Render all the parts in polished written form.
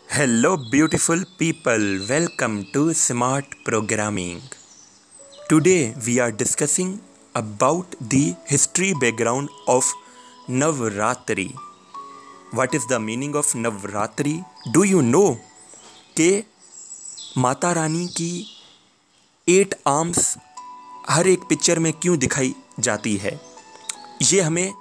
Hello, beautiful people. Welcome to Smart Programming. Today we are discussing about the history background of Navratri. What is the meaning of Navratri? Do you know कि माता रानी की 8 arms हर एक picture में क्यों दिखाई जाती है? ये हमें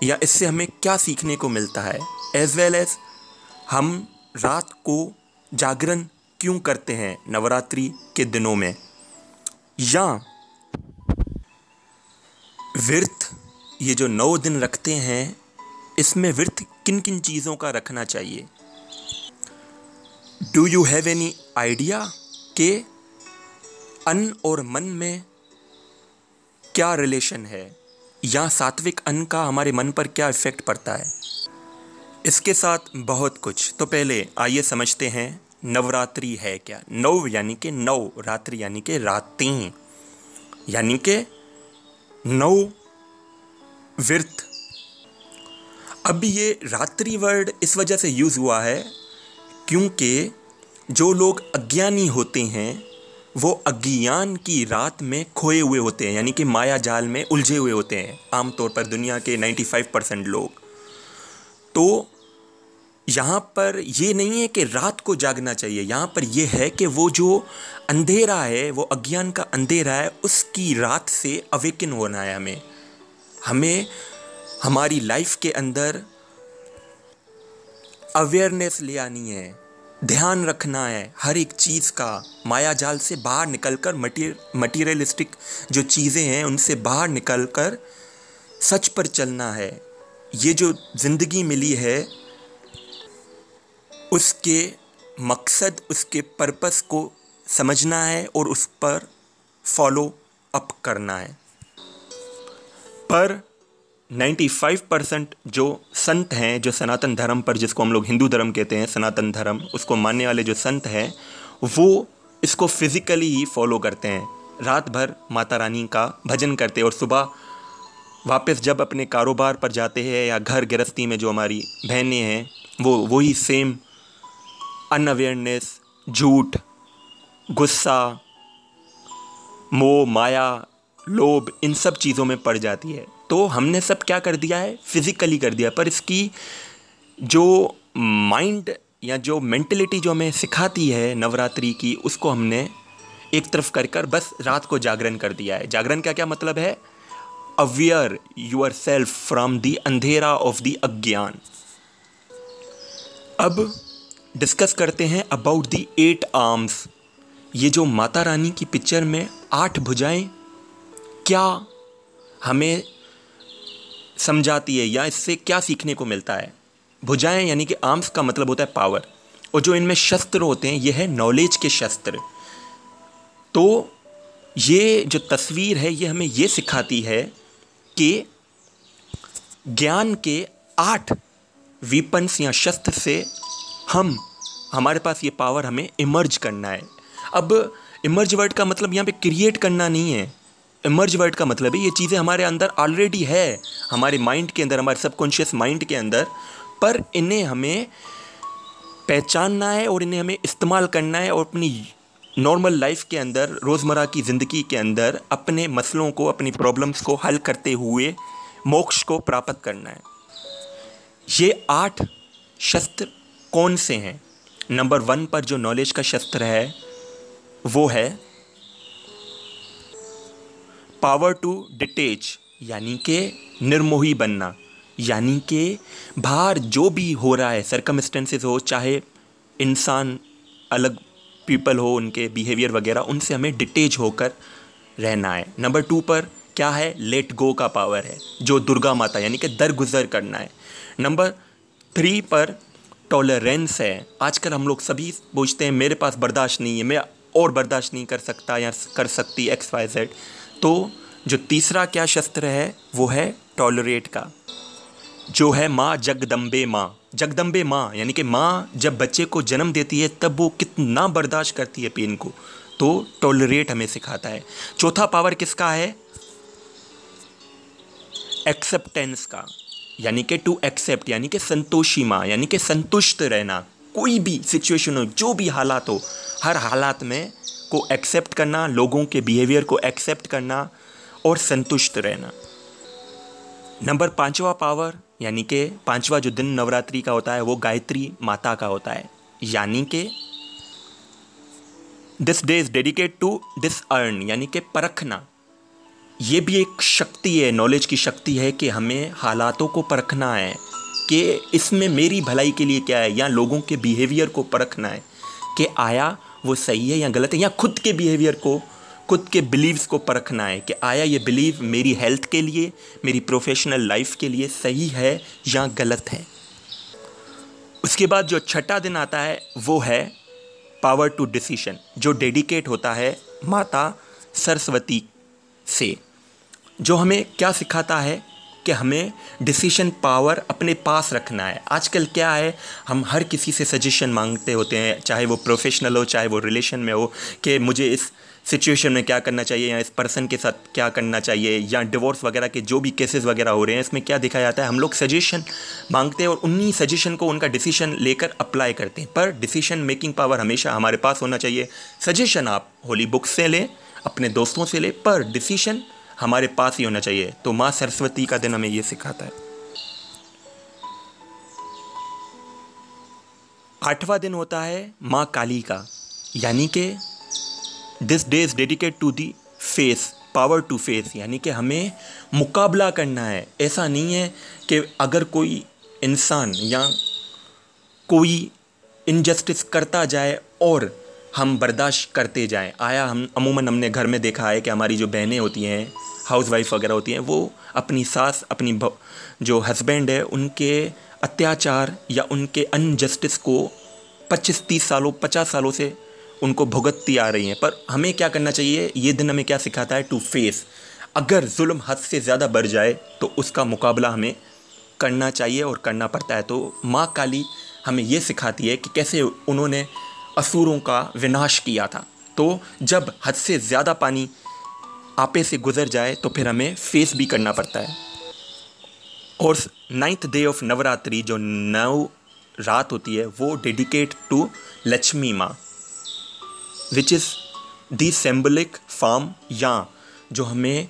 या इससे हमें क्या सीखने को मिलता है? एज वेल एज हम रात को जागरण क्यों करते हैं नवरात्रि के दिनों में, या व्रत ये जो 9 दिन रखते हैं इसमें व्रत किन किन चीज़ों का रखना चाहिए? Do you have any idea कि अन्न और मन में क्या रिलेशन है, या सात्विक अन्न का हमारे मन पर क्या इफेक्ट पड़ता है? इसके साथ बहुत कुछ। तो पहले आइए समझते हैं नवरात्रि है क्या। नव यानी कि 9, रात्रि यानी कि रातें, यानी कि 9 व्रत। अब ये रात्रि वर्ड इस वजह से यूज़ हुआ है क्योंकि जो लोग अज्ञानी होते हैं वो अज्ञान की रात में खोए हुए होते हैं, यानी कि माया जाल में उलझे हुए होते हैं, आमतौर पर दुनिया के 95% लोग। तो यहाँ पर ये नहीं है कि रात को जागना चाहिए, यहाँ पर ये है कि वो जो अंधेरा है, वो अज्ञान का अंधेरा है, उसकी रात से अवेकन होना है। हमें हमारी लाइफ के अंदर अवेयरनेस ले आनी है, ध्यान रखना है हर एक चीज़ का, माया जाल से बाहर निकलकर मटीरियलिस्टिक जो चीज़ें हैं उनसे बाहर निकलकर सच पर चलना है। ये जो ज़िंदगी मिली है उसके मकसद, उसके पर्पस को समझना है और उस पर फॉलो अप करना है। पर 95% जो संत हैं, जो सनातन धर्म पर, जिसको हम लोग हिंदू धर्म कहते हैं, सनातन धर्म, उसको मानने वाले जो संत हैं वो इसको फिज़िकली ही फॉलो करते हैं। रात भर माता रानी का भजन करते हैं और सुबह वापस जब अपने कारोबार पर जाते हैं या घर गृहस्थी में जो हमारी बहनें हैं वो वही सेम अनअवेयरनेस, झूठ, गुस्सा, मोह, माया, लोभ, इन सब चीज़ों में पड़ जाती है। तो हमने सब क्या कर दिया है, फिज़िकली कर दिया, पर इसकी जो माइंड या जो मेंटलिटी जो हमें सिखाती है नवरात्रि की, उसको हमने एक तरफ कर बस रात को जागरण कर दिया है। जागरण का क्या मतलब है? Aware yourself from the अंधेरा ऑफ द अज्ञान। अब डिस्कस करते हैं अबाउट द 8 आर्म्स। ये जो माता रानी की पिक्चर में 8 भुजाएं क्या हमें समझाती है, या इससे क्या सीखने को मिलता है? भुजाएं यानी कि आर्म्स का मतलब होता है पावर, और जो इनमें शस्त्र होते हैं ये है नॉलेज के शस्त्र। तो ये जो तस्वीर है ये हमें ये सिखाती है कि ज्ञान के 8 वीपन्स या शस्त्र से हमारे पास ये पावर हमें इमर्ज करना है। अब इमर्ज वर्ड का मतलब यहाँ पे क्रिएट करना नहीं है। इमर्ज वर्ड का मतलब है ये चीज़ें हमारे अंदर ऑलरेडी है, हमारे माइंड के अंदर, हमारे सबकॉन्शियस माइंड के अंदर, पर इन्हें हमें पहचानना है और इन्हें हमें इस्तेमाल करना है और अपनी नॉर्मल लाइफ के अंदर, रोज़मर्रा की ज़िंदगी के अंदर अपने मसलों को, अपनी प्रॉब्लम्स को हल करते हुए मोक्ष को प्राप्त करना है। ये 8 शस्त्र कौन से हैं? नंबर 1 पर जो नॉलेज का शस्त्र है वो है पावर टू डिटेच, यानी कि निर्मोही बनना, यानी कि बाहर जो भी हो रहा है, सर्कमस्टेंसेस हो, चाहे इंसान अलग पीपल हो, उनके बिहेवियर वगैरह, उनसे हमें डिटेच होकर रहना है। नंबर 2 पर क्या है? लेट गो का पावर है, जो दुर्गा माता, यानी कि दरगुजर करना है। नंबर 3 पर टॉलरेंस है। आजकल हम लोग सभी पूछते हैं मेरे पास बर्दाश्त नहीं है, मैं और बर्दाश्त नहीं कर सकता या कर सकती XYZ। तो जो तीसरा क्या शस्त्र है वो है टॉलरेट का, जो है माँ जगदम्बे माँ। जगदम्बे माँ यानी कि माँ जब बच्चे को जन्म देती है तब वो कितना बर्दाश्त करती है पेन को, तो टॉलरेट हमें सिखाता है। चौथा पावर किसका है? एक्सेप्टेंस का, यानी कि टू एक्सेप्ट, यानी कि संतोषी माँ, यानी कि संतुष्ट रहना, कोई भी सिचुएशन हो, जो भी हालात हो, हर हालात में को एक्सेप्ट करना, लोगों के बिहेवियर को एक्सेप्ट करना और संतुष्ट रहना। नंबर 5वां पावर यानी कि 5वां जो दिन नवरात्रि का होता है वो गायत्री माता का होता है, यानी कि this day is dedicate to discern यानी कि परखना। ये भी एक शक्ति है, नॉलेज की शक्ति है कि हमें हालातों को परखना है कि इसमें मेरी भलाई के लिए क्या है, या लोगों के बिहेवियर को परखना है कि आया वो सही है या गलत है, या खुद के बिहेवियर को, खुद के बिलीव्स को परखना है कि आया ये बिलीव मेरी हेल्थ के लिए, मेरी प्रोफेशनल लाइफ के लिए सही है या गलत है। उसके बाद जो छठा दिन आता है वो है पावर टू डिसीशन, जो डेडिकेट होता है माता सरस्वती से, जो हमें क्या सिखाता है कि हमें डिसीशन पावर अपने पास रखना है। आजकल क्या है, हम हर किसी से सजेशन मांगते होते हैं, चाहे वो प्रोफेशनल हो चाहे वो रिलेशन में हो, कि मुझे इस सिचुएशन में क्या करना चाहिए, या इस पर्सन के साथ क्या करना चाहिए, या डिवोर्स वगैरह के जो भी केसेस वगैरह हो रहे हैं, इसमें क्या दिखाया जाता है, हम लोग सजेशन मांगते हैं और उन्हीं सजेशन को उनका डिसीजन लेकर अप्लाई करते हैं। पर डिसीजन मेकिंग पावर हमेशा हमारे पास होना चाहिए। सजेशन आप होली बुक से लें, अपने दोस्तों से लें, पर डिसीजन हमारे पास ही होना चाहिए। तो माँ सरस्वती का दिन हमें ये सिखाता है। 8वां दिन होता है माँ काली का, यानी कि this day is dedicate to the face, power to face, यानी कि हमें मुकाबला करना है। ऐसा नहीं है कि अगर कोई इंसान या कोई इनजस्टिस करता जाए और हम बर्दाश्त करते जाएं। हम अमूमन हमने घर में देखा है कि हमारी जो बहनें होती हैं, हाउस वाइफ वगैरह होती हैं, वो अपनी सास, अपनी जो हस्बैंड है उनके अत्याचार या उनके अनजस्टिस को 25-30 सालों 50 सालों से उनको भुगतती आ रही हैं। पर हमें क्या करना चाहिए, ये दिन हमें क्या सिखाता है, टू फेस। अगर जुल्म हद से ज़्यादा बढ़ जाए तो उसका मुकाबला हमें करना चाहिए और करना पड़ता है। तो माँ काली हमें ये सिखाती है कि कैसे उन्होंने असुरों का विनाश किया था। तो जब हद से ज़्यादा पानी आपे से गुजर जाए तो फिर हमें फेस भी करना पड़ता है। और 9th डे ऑफ नवरात्रि, जो 9 रात होती है, वो डेडिकेट टू लक्ष्मी माँ, which is the symbolic form, या जो हमें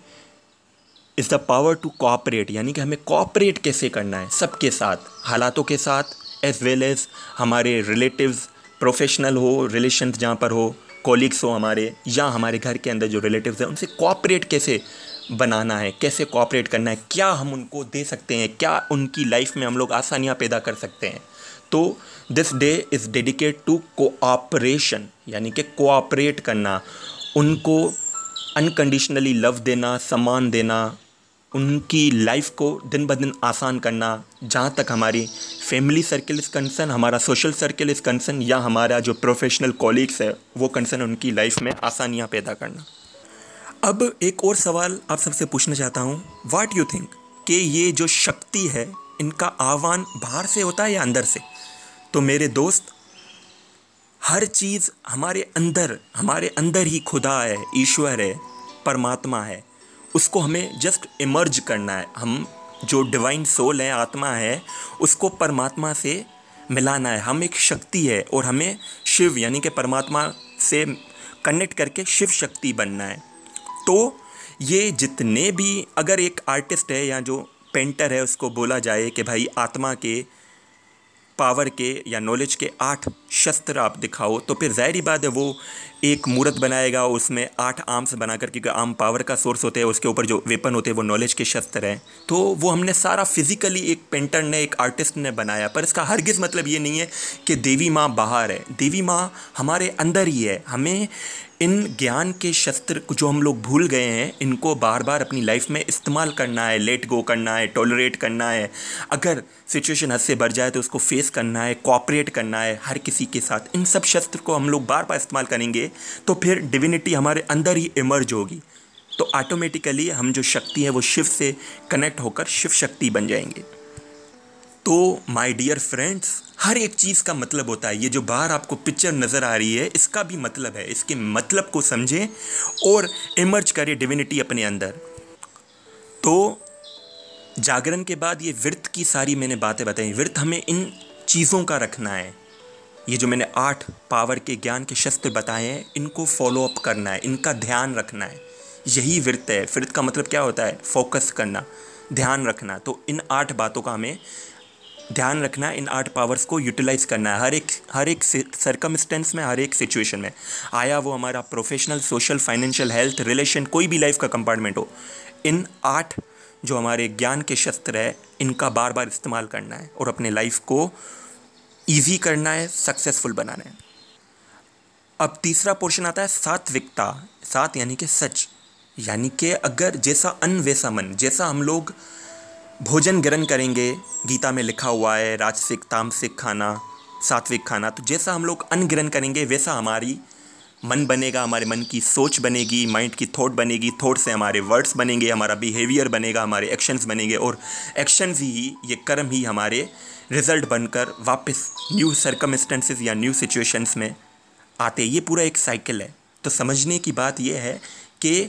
is the power to cooperate, यानी कि हमें कोऑपरेट कैसे करना है सबके साथ, हालातों के साथ, एज वेल एज हमारे रिलेटिव्स, प्रोफेशनल हो, रिलेशन जहाँ पर हो, कॉलीग्स हो हमारे, या हमारे घर के अंदर जो रिलेटिव्स हैं उनसे कोऑपरेट कैसे बनाना है, कैसे कोऑपरेट करना है, क्या हम उनको दे सकते हैं, क्या उनकी लाइफ में हम लोग आसानियाँ पैदा कर सकते हैं। तो this day is dedicate to cooperation, यानी कि कोऑपरेट करना, उनको अनकंडीशनली लव देना, सम्मान देना, उनकी लाइफ को दिन ब दिन आसान करना। जहाँ तक हमारी फैमिली सर्किल इज़ कंसर्न, हमारा सोशल सर्किल इज़ कंसर्न, या हमारा जो प्रोफेशनल कॉलीग्स है वो कंसर्न, उनकी लाइफ में आसानियाँ पैदा करना। अब एक और सवाल आप सबसे पूछना चाहता हूँ, व्हाट यू थिंक कि ये जो शक्ति है इनका आह्वान बाहर से होता है या अंदर से? तो मेरे दोस्त, हर चीज़ हमारे अंदर ही खुदा है, ईश्वर है, परमात्मा है। उसको हमें जस्ट इमर्ज करना है। हम जो डिवाइन सोल है, आत्मा है, उसको परमात्मा से मिलाना है। हम एक शक्ति है और हमें शिव यानी कि परमात्मा से कनेक्ट करके शिव शक्ति बनना है। तो ये जितने भी, अगर एक आर्टिस्ट है या जो पेंटर है उसको बोला जाए कि भाई आत्मा के, पावर के या नॉलेज के 8 शस्त्र आप दिखाओ, तो फिर ज़ाहिर बात है वो एक मूर्त बनाएगा, उसमें 8 आर्म्स बनाकर, क्योंकि आर्म पावर का सोर्स होते हैं, उसके ऊपर जो वेपन होते हैं वो नॉलेज के शस्त्र हैं। तो वो हमने सारा फिजिकली एक पेंटर ने, एक आर्टिस्ट ने बनाया। पर इसका हरगिज़ मतलब ये नहीं है कि देवी माँ बाहर है। देवी माँ हमारे अंदर ही है। हमें इन ज्ञान के शस्त्र जो हम लोग भूल गए हैं, इनको बार बार अपनी लाइफ में इस्तेमाल करना है, लेट गो करना है, टॉलरेट करना है। अगर सिचुएशन हद से बढ़ जाए तो उसको फेस करना है, कोऑपरेट करना है हर किसी के साथ। इन सब शस्त्र को हम लोग बार बार इस्तेमाल करेंगे तो फिर डिविनिटी हमारे अंदर ही इमर्ज होगी। तो ऑटोमेटिकली हम जो शक्ति है वो शिव से कनेक्ट होकर शिव शक्ति बन जाएंगे। तो माय डियर फ्रेंड्स, हर एक चीज़ का मतलब होता है। ये जो बाहर आपको पिक्चर नज़र आ रही है, इसका भी मतलब है। इसके मतलब को समझें और इमर्ज करें डिविनिटी अपने अंदर। तो जागरण के बाद ये व्रत की सारी मैंने बातें बताई। व्रत हमें इन चीज़ों का रखना है, ये जो मैंने 8 पावर के ज्ञान के शस्त्र बताए हैं, इनको फॉलो अप करना है, इनका ध्यान रखना है। यही व्रत है। व्रत का मतलब क्या होता है? फोकस करना, ध्यान रखना। तो इन 8 बातों का हमें ध्यान रखना है, इन 8 पावर्स को यूटिलाइज करना है हर एक सर्कमस्टेंस में, हर एक सिचुएशन में। आया वो हमारा professional, social, financial, health, relation, कोई भी लाइफ का कंपार्टमेंट हो, इन 8 जो हमारे ज्ञान के शस्त्र है, इनका बार बार इस्तेमाल करना है और अपने लाइफ को ईजी करना है, सक्सेसफुल बनाना है। अब तीसरा पोर्शन आता है सात्विकता। सात यानी कि सच, यानी कि अगर जैसा अन्न वैसा मन। जैसा हम लोग भोजन ग्रहण करेंगे, गीता में लिखा हुआ है राजसिक, तामसिक खाना, सात्विक खाना, तो जैसा हम लोग अन्न ग्रहण करेंगे वैसा हमारी मन बनेगा, हमारे मन की सोच बनेगी, माइंड की थॉट बनेगी, थॉट से हमारे वर्ड्स बनेंगे, हमारा बिहेवियर बनेगा, हमारे एक्शंस बनेंगे, और एक्शंस ही, ये कर्म ही हमारे रिजल्ट बनकर वापस न्यू सर्कमस्टेंसेस या न्यू सिचुएशंस में आते। ये पूरा एक साइकिल है। तो समझने की बात यह है कि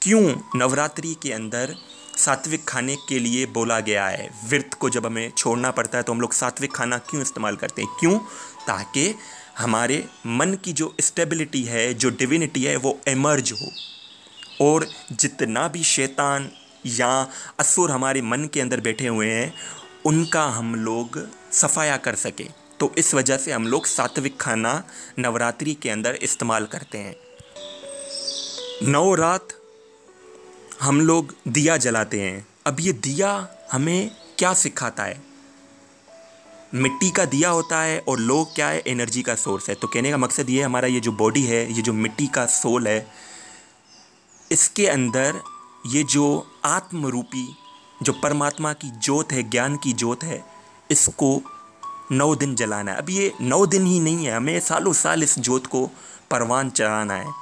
क्यों नवरात्रि के अंदर सात्विक खाने के लिए बोला गया है। व्रत को जब हमें छोड़ना पड़ता है तो हम लोग सात्विक खाना क्यों इस्तेमाल करते हैं? क्यों? ताकि हमारे मन की जो स्टेबिलिटी है, जो डिविनिटी है, वो एमर्ज हो, और जितना भी शैतान या असुर हमारे मन के अंदर बैठे हुए हैं, उनका हम लोग सफाया कर सके। तो इस वजह से हम लोग सात्विक खाना नवरात्रि के अंदर इस्तेमाल करते हैं। 9 रात हम लोग दिया जलाते हैं। अब ये दिया हमें क्या सिखाता है? मिट्टी का दिया होता है और लोग क्या है? एनर्जी का सोर्स है। तो कहने का मकसद ये है, हमारा ये जो बॉडी है, ये जो मिट्टी का सोल है, इसके अंदर ये जो आत्म रूपी, जो परमात्मा की ज्योत है, ज्ञान की ज्योत है, इसको 9 दिन जलाना है। अब ये 9 दिन ही नहीं है, हमें सालों साल इस ज्योत को परवान चढ़ाना है।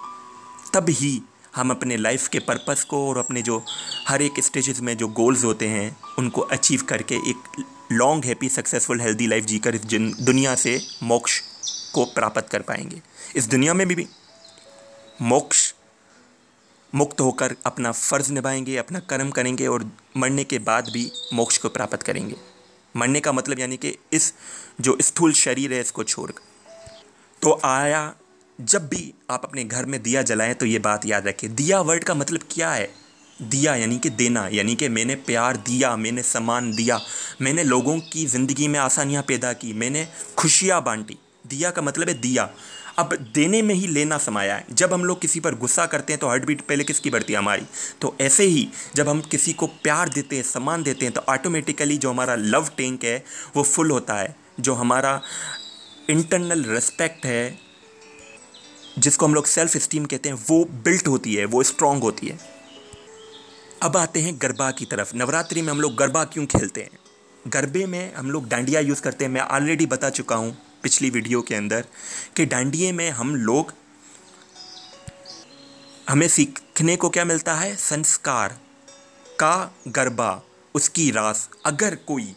तब ही हम अपने लाइफ के पर्पस को और अपने जो हर एक स्टेजेस में जो गोल्स होते हैं, उनको अचीव करके एक long, happy, successful, healthy life जीकर इस दुनिया से मोक्ष को प्राप्त कर पाएंगे। इस दुनिया में भी मोक्ष मुक्त होकर अपना फ़र्ज़ निभाएंगे, अपना कर्म करेंगे, और मरने के बाद भी मोक्ष को प्राप्त करेंगे। मरने का मतलब यानी कि इस जो स्थूल शरीर है, इसको छोड़कर। तो आया, जब भी आप अपने घर में दिया जलाएं तो ये बात याद रखें। दिया वर्ड का मतलब क्या है? दिया यानी कि देना, यानी कि मैंने प्यार दिया, मैंने सम्मान दिया, मैंने लोगों की ज़िंदगी में आसानियाँ पैदा की, मैंने खुशियाँ बांटी। दिया का मतलब है दिया। अब देने में ही लेना समाया है। जब हम लोग किसी पर गुस्सा करते हैं तो हार्ट बीट पहले किसकी बढ़ती है? हमारी। तो ऐसे ही जब हम किसी को प्यार देते हैं, सम्मान देते हैं, तो ऑटोमेटिकली जो हमारा लव टैंक है वो फुल होता है। जो हमारा इंटरनल रिस्पेक्ट है, जिसको हम लोग सेल्फ इस्टीम कहते हैं, वो बिल्ट होती है, वो स्ट्रांग होती है। अब आते हैं गरबा की तरफ। नवरात्रि में हम लोग गरबा क्यों खेलते हैं? गरबे में हम लोग डांडिया यूज़ करते हैं। मैं ऑलरेडी बता चुका हूँ पिछली वीडियो के अंदर कि डांडिये में हमें सीखने को क्या मिलता है? संस्कार का गरबा, उसकी रास। अगर कोई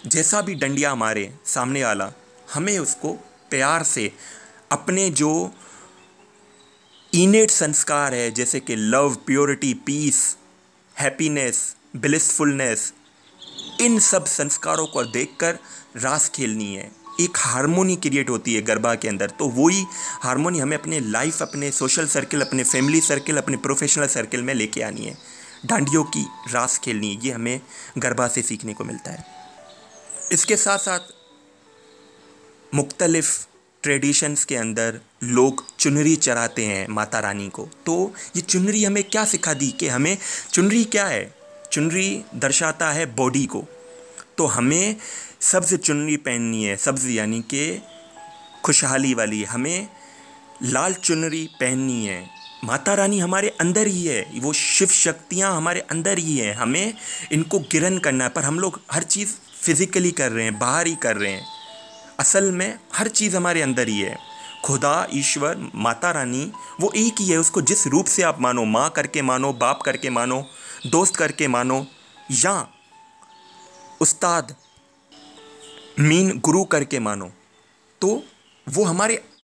जैसा भी डंडिया मारे सामने वाला, हमें उसको प्यार से अपने जो इनेट संस्कार है, जैसे कि love, purity, peace, happiness, blissfulness, इन सब संस्कारों को देखकर रास खेलनी है। एक हारमोनी क्रिएट होती है गरबा के अंदर। तो वही हारमोनी हमें अपने लाइफ, अपने सोशल सर्कल, अपने फैमिली सर्कल, अपने प्रोफेशनल सर्कल में लेके आनी है। डांडियों की रास खेलनी है। ये हमें गरबा से सीखने को मिलता है। इसके साथ साथ मुख्तलिफ ट्रेडिशंस के अंदर लोग चुनरी चढ़ाते हैं माता रानी को। तो ये चुनरी हमें क्या सिखा दी कि हमें, चुनरी क्या है? चुनरी दर्शाता है बॉडी को। तो हमें सब्ज़ चुनरी पहननी है। सब्ज़ यानी कि खुशहाली वाली। हमें लाल चुनरी पहननी है। माता रानी हमारे अंदर ही है, वो शिव शक्तियाँ हमारे अंदर ही हैं। हमें इनको ग्रहण करना है। पर हम लोग हर चीज़ फिज़िकली कर रहे हैं, बाहर ही कर रहे हैं। असल में हर चीज़ हमारे अंदर ही है। खुदा, ईश्वर, माता रानी वो एक ही है। उसको जिस रूप से आप मानो, माँ करके मानो, बाप करके मानो, दोस्त करके मानो, या उस्ताद मीन गुरु करके मानो, तो वो हमारे